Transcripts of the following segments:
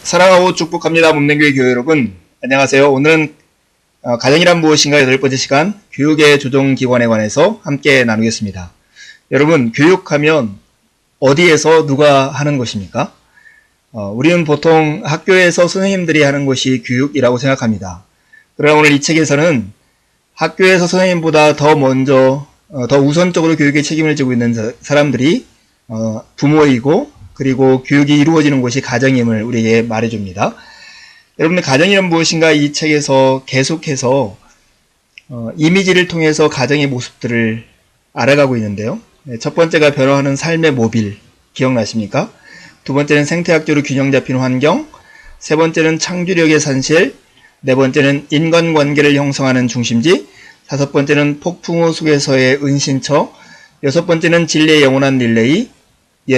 사랑하고 축복합니다. 문맹교회 교회 여러분, 안녕하세요. 오늘은 가정이란 무엇인가 8번째 시간 교육의 조정기관에 관해서 함께 나누겠습니다. 여러분, 교육하면 어디에서 누가 하는 것입니까? 우리는 보통 학교에서 선생님들이 하는 것이 교육이라고 생각합니다. 그러나 오늘 이 책에서는 학교에서 선생님보다 더 먼저 더 우선적으로 교육에 책임을 지고 있는 사람들이 부모이고, 그리고 교육이 이루어지는 곳이 가정임을 우리에게 말해줍니다. 여러분들, 가정이란 무엇인가 이 책에서 계속해서 이미지를 통해서 가정의 모습들을 알아가고 있는데요. 첫 번째가 변화하는 삶의 모빌, 기억나십니까? 두 번째는 생태학적으로 균형 잡힌 환경, 세 번째는 창조력의 산실, 네 번째는 인간관계를 형성하는 중심지, 다섯 번째는 폭풍우 속에서의 은신처, 여섯 번째는 진리의 영원한 릴레이,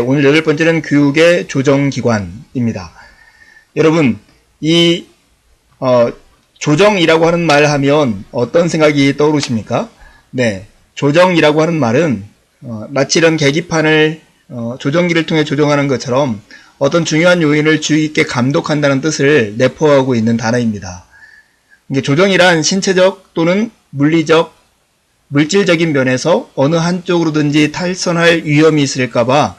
오늘 여덟 번째는 교육의 조정기관입니다. 여러분, 이 조정이라고 하는 말 하면 어떤 생각이 떠오르십니까? 네, 조정이라고 하는 말은 마치 이런 계기판을 조정기를 통해 조정하는 것처럼 어떤 중요한 요인을 주의 깊게 감독한다는 뜻을 내포하고 있는 단어입니다. 이게 조정이란 신체적 또는 물리적, 물질적인 면에서 어느 한쪽으로든지 탈선할 위험이 있을까봐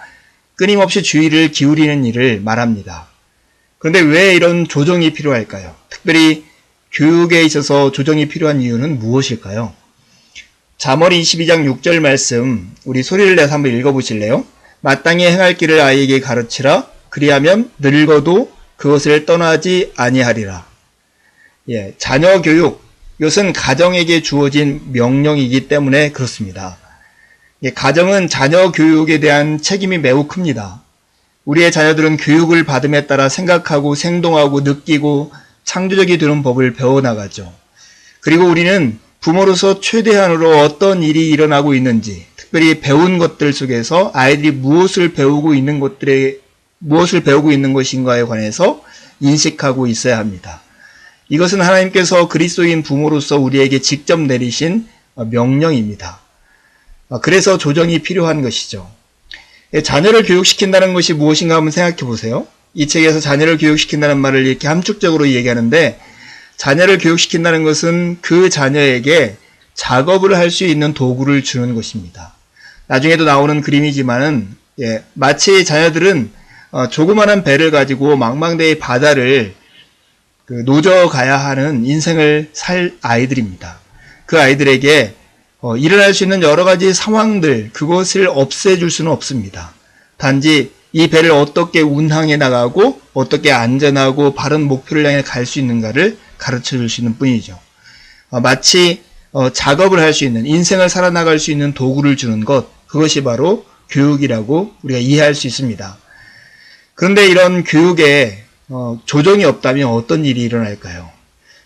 끊임없이 주의를 기울이는 일을 말합니다. 그런데 왜 이런 조정이 필요할까요? 특별히 교육에 있어서 조정이 필요한 이유는 무엇일까요? 잠언 22장 6절 말씀, 우리 소리를 내서 한번 읽어보실래요? 마땅히 행할 길을 아이에게 가르치라. 그리하면 늙어도 그것을 떠나지 아니하리라. 자녀 교육, 이것은 가정에게 주어진 명령이기 때문에 그렇습니다. 가정은 자녀 교육에 대한 책임이 매우 큽니다. 우리의 자녀들은 교육을 받음에 따라 생각하고 생동하고 느끼고 창조적이 되는 법을 배워나가죠. 그리고 우리는 부모로서 최대한으로 어떤 일이 일어나고 있는지, 특별히 배운 것들 속에서 아이들이 무엇을 배우고 있는 것인가에 관해서 인식하고 있어야 합니다. 이것은 하나님께서 그리스도인 부모로서 우리에게 직접 내리신 명령입니다. 그래서 조정이 필요한 것이죠. 자녀를 교육시킨다는 것이 무엇인가 한번 생각해 보세요. 이 책에서 자녀를 교육시킨다는 말을 이렇게 함축적으로 얘기하는데, 자녀를 교육시킨다는 것은 그 자녀에게 작업을 할 수 있는 도구를 주는 것입니다. 나중에도 나오는 그림이지만은, 마치 자녀들은 조그마한 배를 가지고 망망대해 바다를 노져 가야 하는 인생을 살 아이들입니다. 그 아이들에게 일어날 수 있는 여러 가지 상황들, 그것을 없애줄 수는 없습니다. 단지 이 배를 어떻게 운항해 나가고 어떻게 안전하고 바른 목표를 향해 갈 수 있는가를 가르쳐 줄 수 있는 뿐이죠. 마치 작업을 할 수 있는, 인생을 살아나갈 수 있는 도구를 주는 것, 그것이 바로 교육이라고 우리가 이해할 수 있습니다. 그런데 이런 교육에 조정이 없다면 어떤 일이 일어날까요?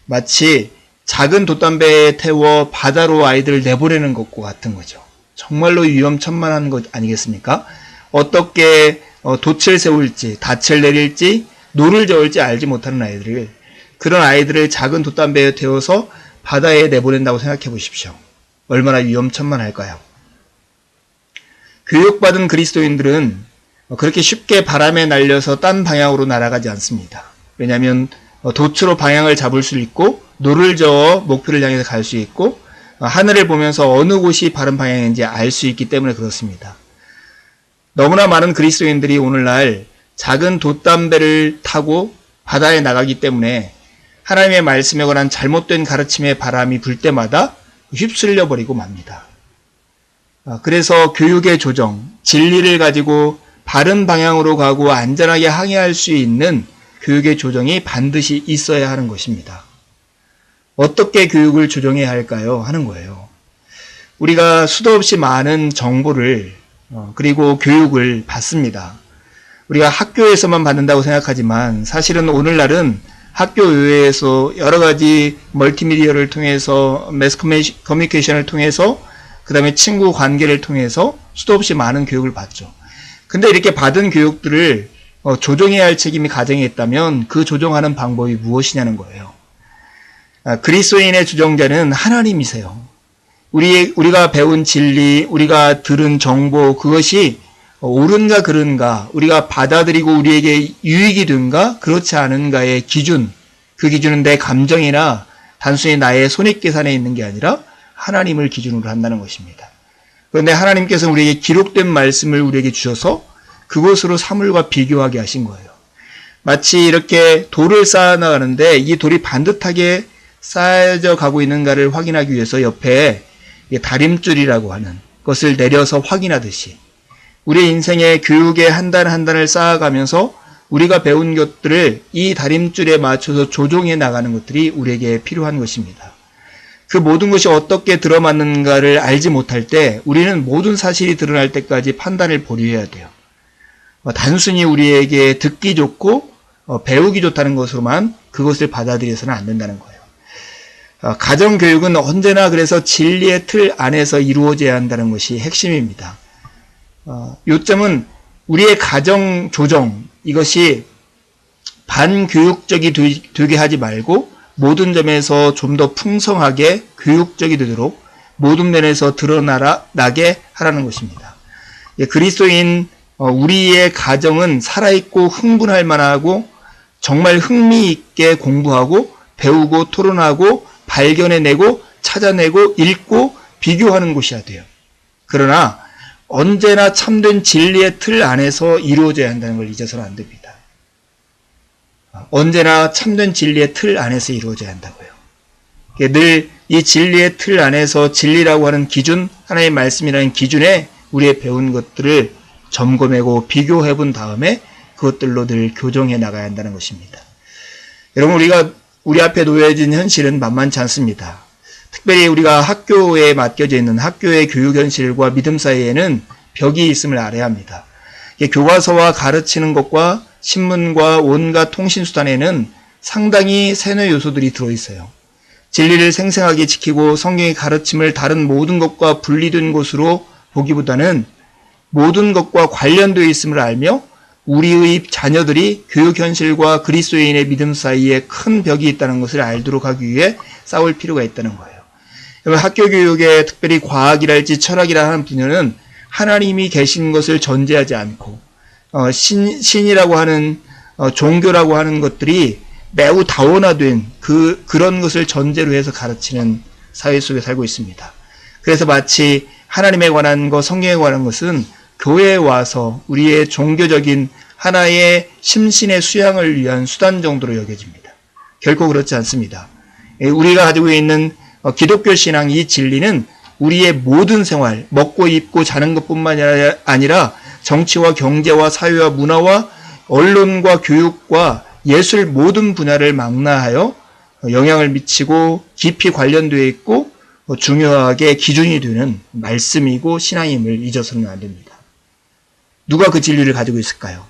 마치 작은 돛담배에 태워 바다로 아이들을 내보내는 것과 같은 거죠. 정말로 위험천만한 것 아니겠습니까? 어떻게 돛을 세울지, 닻을 내릴지, 노를 저을지 알지 못하는 아이들을, 그런 아이들을 작은 돛담배에 태워서 바다에 내보낸다고 생각해 보십시오. 얼마나 위험천만할까요? 교육받은 그리스도인들은 그렇게 쉽게 바람에 날려서 딴 방향으로 날아가지 않습니다. 왜냐하면 돛으로 방향을 잡을 수 있고, 노를 저어 목표를 향해서 갈 수 있고, 하늘을 보면서 어느 곳이 바른 방향인지 알 수 있기 때문에 그렇습니다. 너무나 많은 그리스도인들이 오늘날 작은 돛담배를 타고 바다에 나가기 때문에 하나님의 말씀에 관한 잘못된 가르침의 바람이 불 때마다 휩쓸려 버리고 맙니다. 그래서 교육의 조정, 진리를 가지고 바른 방향으로 가고 안전하게 항해할 수 있는 교육의 조정이 반드시 있어야 하는 것입니다. 어떻게 교육을 조정해야 할까요? 하는 거예요. 우리가 수도 없이 많은 정보를 그리고 교육을 받습니다. 우리가 학교에서만 받는다고 생각하지만 사실은 오늘날은 학교 외에서 여러 가지 멀티미디어를 통해서, 매스 커뮤니케이션을 통해서, 그 다음에 친구 관계를 통해서 수도 없이 많은 교육을 받죠. 근데 이렇게 받은 교육들을 조정해야 할 책임이 가정에 있다면 그 조정하는 방법이 무엇이냐는 거예요. 그리스도인의 주정자는 하나님이세요. 우리가 배운 진리, 우리가 들은 정보, 그것이 옳은가 그른가, 우리가 받아들이고 우리에게 유익이 된가 그렇지 않은가의 기준, 그 기준은 내 감정이나 단순히 나의 손익계산에 있는 게 아니라 하나님을 기준으로 한다는 것입니다. 그런데 하나님께서 우리에게 기록된 말씀을 우리에게 주셔서 그것으로 사물과 비교하게 하신 거예요. 마치 이렇게 돌을 쌓아 나가는데 이 돌이 반듯하게 쌓여져 가고 있는가를 확인하기 위해서 옆에 다림줄이라고 하는 것을 내려서 확인하듯이 우리 인생의 교육의 한 단 한 단을 쌓아가면서 우리가 배운 것들을 이 다림줄에 맞춰서 조정해 나가는 것들이 우리에게 필요한 것입니다. 그 모든 것이 어떻게 들어맞는가를 알지 못할 때 우리는 모든 사실이 드러날 때까지 판단을 보류해야 돼요. 단순히 우리에게 듣기 좋고 배우기 좋다는 것으로만 그것을 받아들여서는 안 된다는 거예요. 가정교육은 언제나 그래서 진리의 틀 안에서 이루어져야 한다는 것이 핵심입니다. 요점은 우리의 가정 조정, 이것이 반교육적이 되게 하지 말고 모든 점에서 좀 더 풍성하게 교육적이 되도록 모든 면에서 드러나게 하라는 것입니다. 그리스도인 우리의 가정은 살아있고 흥분할 만하고 정말 흥미있게 공부하고 배우고 토론하고 발견해내고 찾아내고 읽고 비교하는 곳이어야 돼요. 그러나 언제나 참된 진리의 틀 안에서 이루어져야 한다는 걸 잊어서는 안 됩니다. 언제나 참된 진리의 틀 안에서 이루어져야 한다고요. 늘 이 진리의 틀 안에서 진리라고 하는 기준, 하나님의 말씀이라는 기준에 우리의 배운 것들을 점검하고 비교해 본 다음에 그것들로 늘 교정해 나가야 한다는 것입니다. 여러분, 우리 앞에 놓여진 현실은 만만치 않습니다. 특별히 우리가 학교에 맡겨져 있는 학교의 교육 현실과 믿음 사이에는 벽이 있음을 알아야 합니다. 교과서와 가르치는 것과 신문과 온갖 통신수단에는 상당히 세뇌 요소들이 들어있어요. 진리를 생생하게 지키고 성경의 가르침을 다른 모든 것과 분리된 것으로 보기보다는 모든 것과 관련되어 있음을 알며 우리의 자녀들이 교육 현실과 그리스도인의 믿음 사이에 큰 벽이 있다는 것을 알도록 하기 위해 싸울 필요가 있다는 거예요. 학교 교육에 특별히 과학이랄지 철학이라 하는 분야는 하나님이 계신 것을 전제하지 않고 신이라고 하는 종교라고 하는 것들이 매우 다원화된 그런 것을 전제로 해서 가르치는 사회 속에 살고 있습니다. 그래서 마치 하나님에 관한 것, 성경에 관한 것은 교회에 와서 우리의 종교적인 하나의 심신의 수양을 위한 수단 정도로 여겨집니다. 결코 그렇지 않습니다. 우리가 가지고 있는 기독교 신앙 이 진리는 우리의 모든 생활, 먹고 입고 자는 것뿐만 아니라 정치와 경제와 사회와 문화와 언론과 교육과 예술 모든 분야를 망라하여 영향을 미치고 깊이 관련되어 있고 중요하게 기준이 되는 말씀이고 신앙임을 잊어서는 안 됩니다. 누가 그 진리를 가지고 있을까요?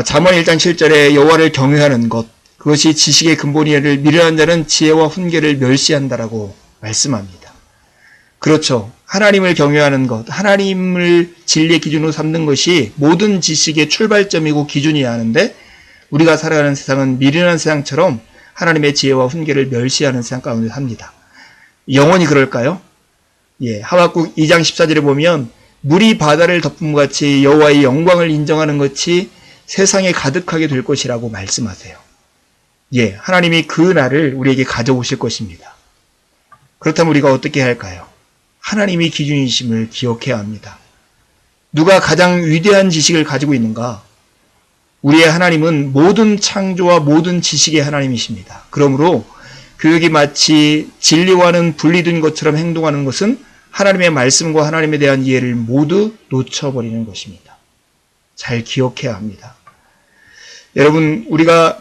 잠언 1장 7절에 여호와를 경외하는 것, 그것이 지식의 근본이를 미련한 자는 지혜와 훈계를 멸시한다라고 말씀합니다. 그렇죠. 하나님을 경외하는 것, 하나님을 진리의 기준으로 삼는 것이 모든 지식의 출발점이고 기준이어야 하는데 우리가 살아가는 세상은 미련한 세상처럼 하나님의 지혜와 훈계를 멸시하는 세상 가운데 삽니다. 영원히 그럴까요? 하박국 2장 14절에 보면 물이 바다를 덮음과 같이 여호와의 영광을 인정하는 것이 세상에 가득하게 될 것이라고 말씀하세요. 하나님이 그 날을 우리에게 가져오실 것입니다. 그렇다면 우리가 어떻게 할까요? 하나님이 기준이심을 기억해야 합니다. 누가 가장 위대한 지식을 가지고 있는가? 우리의 하나님은 모든 창조와 모든 지식의 하나님이십니다. 그러므로 교육이 마치 진리와는 분리된 것처럼 행동하는 것은 하나님의 말씀과 하나님에 대한 이해를 모두 놓쳐버리는 것입니다. 잘 기억해야 합니다. 여러분, 우리가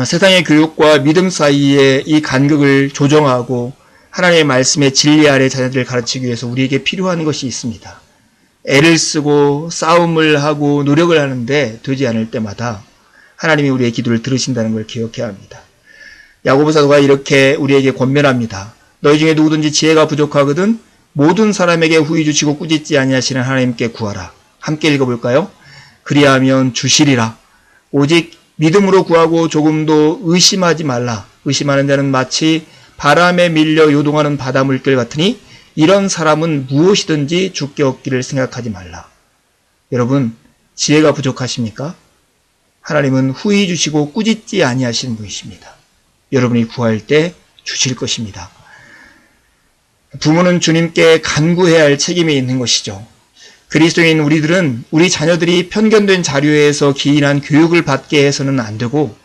세상의 교육과 믿음 사이에 이 간극을 조정하고 하나님의 말씀의 진리 아래 자녀들을 가르치기 위해서 우리에게 필요한 것이 있습니다. 애를 쓰고 싸움을 하고 노력을 하는데 되지 않을 때마다 하나님이 우리의 기도를 들으신다는 걸 기억해야 합니다. 야고보 사도가 이렇게 우리에게 권면합니다. 너희 중에 누구든지 지혜가 부족하거든 모든 사람에게 후히 주시고 꾸짖지 아니하시는 하나님께 구하라. 함께 읽어볼까요? 그리하면 주시리라. 오직 믿음으로 구하고 조금도 의심하지 말라. 의심하는 자는 마치 바람에 밀려 요동하는 바다 물결 같으니 이런 사람은 무엇이든지 주께 얻기를 생각하지 말라. 여러분, 지혜가 부족하십니까? 하나님은 후히 주시고 꾸짖지 아니하시는 분이십니다. 여러분이 구할 때 주실 것입니다. 부모는 주님께 간구해야 할 책임이 있는 것이죠. 그리스도인 우리들은 우리 자녀들이 편견된 자료에서 기인한 교육을 받게 해서는 안 되고,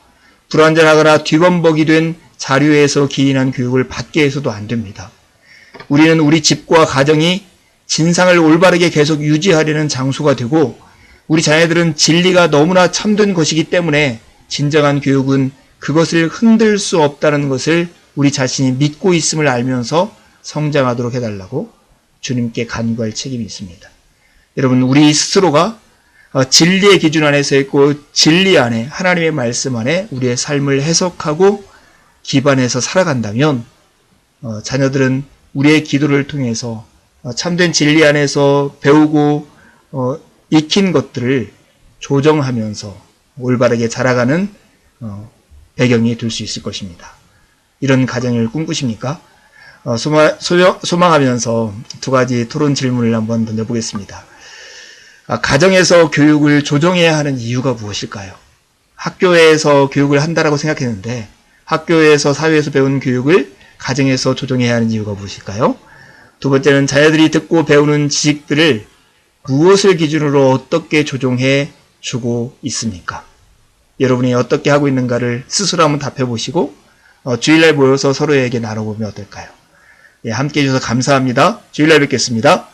불완전하거나 뒤범벅이 된 자료에서 기인한 교육을 받게 해서도 안 됩니다. 우리는 우리 집과 가정이 진상을 올바르게 계속 유지하려는 장소가 되고, 우리 자녀들은 진리가 너무나 참된 것이기 때문에 진정한 교육은 그것을 흔들 수 없다는 것을 우리 자신이 믿고 있음을 알면서 성장하도록 해달라고 주님께 간구할 책임이 있습니다. 여러분, 우리 스스로가 진리의 기준 안에서 있고 진리 안에, 하나님의 말씀 안에 우리의 삶을 해석하고 기반해서 살아간다면 자녀들은 우리의 기도를 통해서 참된 진리 안에서 배우고 익힌 것들을 조정하면서 올바르게 자라가는 배경이 될 수 있을 것입니다. 이런 가정을 꿈꾸십니까? 소망하면서 두 가지 토론 질문을 한번 던져보겠습니다. 가정에서 교육을 조정해야 하는 이유가 무엇일까요? 학교에서 교육을 한다라고 생각했는데 학교에서 사회에서 배운 교육을 가정에서 조정해야 하는 이유가 무엇일까요? 두 번째는 자녀들이 듣고 배우는 지식들을 무엇을 기준으로 어떻게 조정해 주고 있습니까? 여러분이 어떻게 하고 있는가를 스스로 한번 답해 보시고 주일날 모여서 서로에게 나눠보면 어떨까요? 예, 함께 해주셔서 감사합니다. 주일날 뵙겠습니다.